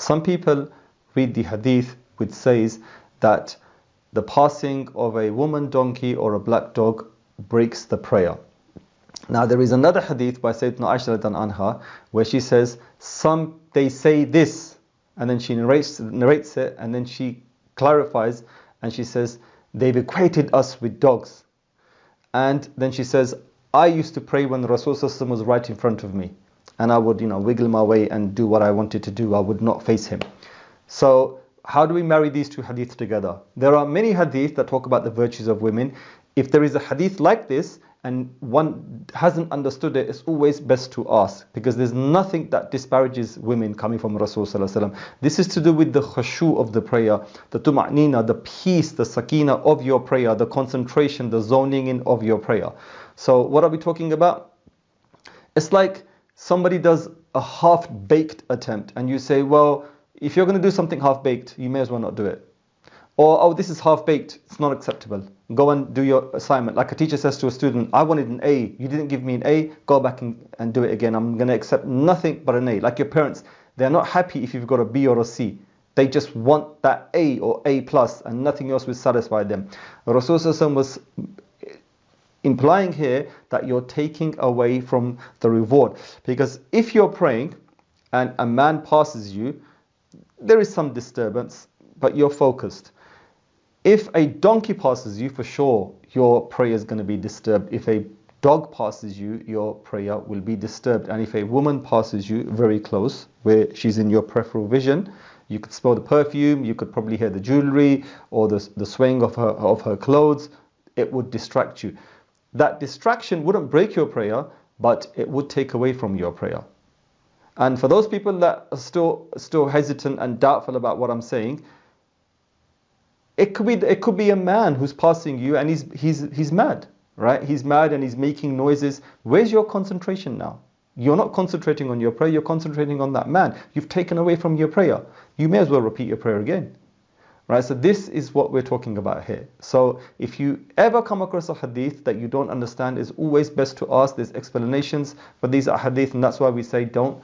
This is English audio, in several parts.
Some people read the hadith which says that the passing of a woman donkey or a black dog breaks the prayer. Now there is another hadith by Sayyidina Aisha anha where she says, they say this, and then she narrates it, and then she clarifies and she says, they've equated us with dogs. And then she says, I used to pray when the Rasul was right in front of me, and I would, wiggle my way and do what I wanted to do. I would not face him. So how do we marry these two hadiths together? There are many hadiths that talk about the virtues of women. If there is a hadith like this and one hasn't understood it, it's always best to ask, because there's nothing that disparages women coming from Rasul sallallahu alaihi wasallam. This is to do with the khushu of the prayer, the tuma'nina, the peace, the sakina of your prayer, the concentration, the zoning in of your prayer. So what are we talking about? It's like somebody does a half-baked attempt and you say, well, if you're going to do something half-baked, you may as well not do it. Or, oh, this is half-baked, it's not acceptable. Go and do your assignment. Like a teacher says to a student, I wanted an A, you didn't give me an A, go back and do it again. I'm going to accept nothing but an A. Like your parents, they're not happy if you've got a B or a C. They just want that A or A plus, and nothing else will satisfy them. Rasulullah was implying here that you're taking away from the reward. Because if you're praying and a man passes you, there is some disturbance, but you're focused. If a donkey passes you, for sure, your prayer is going to be disturbed. If a dog passes you, your prayer will be disturbed. And if a woman passes you very close, where she's in your peripheral vision, you could smell the perfume, you could probably hear the jewelry or the swaying of her clothes, it would distract you. That distraction wouldn't break your prayer, but it would take away from your prayer. And for those people that are still hesitant and doubtful about what I'm saying, it could be a man who's passing you and he's mad, right? He's mad and he's making noises. Where's your concentration now? You're not concentrating on your prayer, you're concentrating on that man. You've taken away from your prayer. You may as well repeat your prayer again. Right? So this is what we're talking about here. So if you ever come across a hadith that you don't understand, it's always best to ask. There's explanations, but these are hadith, and that's why we say don't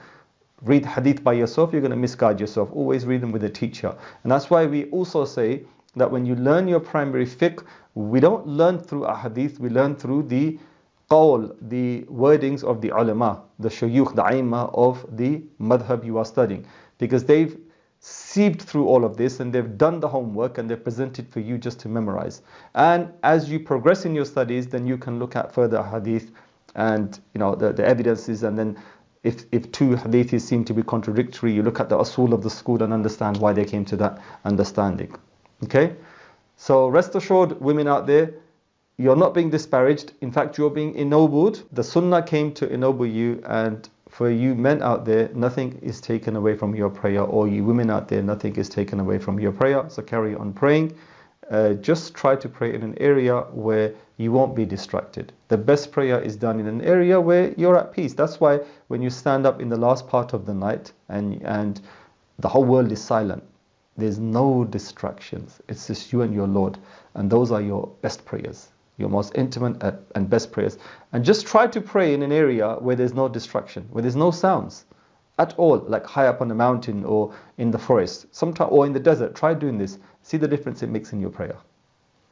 read hadith by yourself. You're going to misguide yourself. Always read them with a teacher. And that's why we also say that when you learn your primary fiqh, we don't learn through a hadith, we learn through the qawl, the wordings of the ulama, the shuyukh, the aima of the madhab you are studying. Because they've sieved through all of this and they've done the homework and they've presented for you just to memorize. And as you progress in your studies, then you can look at further hadith and the evidences, and then if two hadiths seem to be contradictory, you look at the usul of the school and understand why they came to that understanding. Okay? So rest assured, women out there, you're not being disparaged. In fact, you're being ennobled. The sunnah came to ennoble you, and for you men out there, nothing is taken away from your prayer, or you women out there, nothing is taken away from your prayer. So carry on praying. Just try to pray in an area where you won't be distracted. The best prayer is done in an area where you're at peace. That's why when you stand up in the last part of the night and the whole world is silent, there's no distractions. It's just you and your Lord. And those are your best prayers, your most intimate and best prayers. And just try to pray in an area where there's no distraction, where there's no sounds at all, like high up on a mountain or in the forest, sometime, or in the desert. Try doing this. See the difference it makes in your prayer.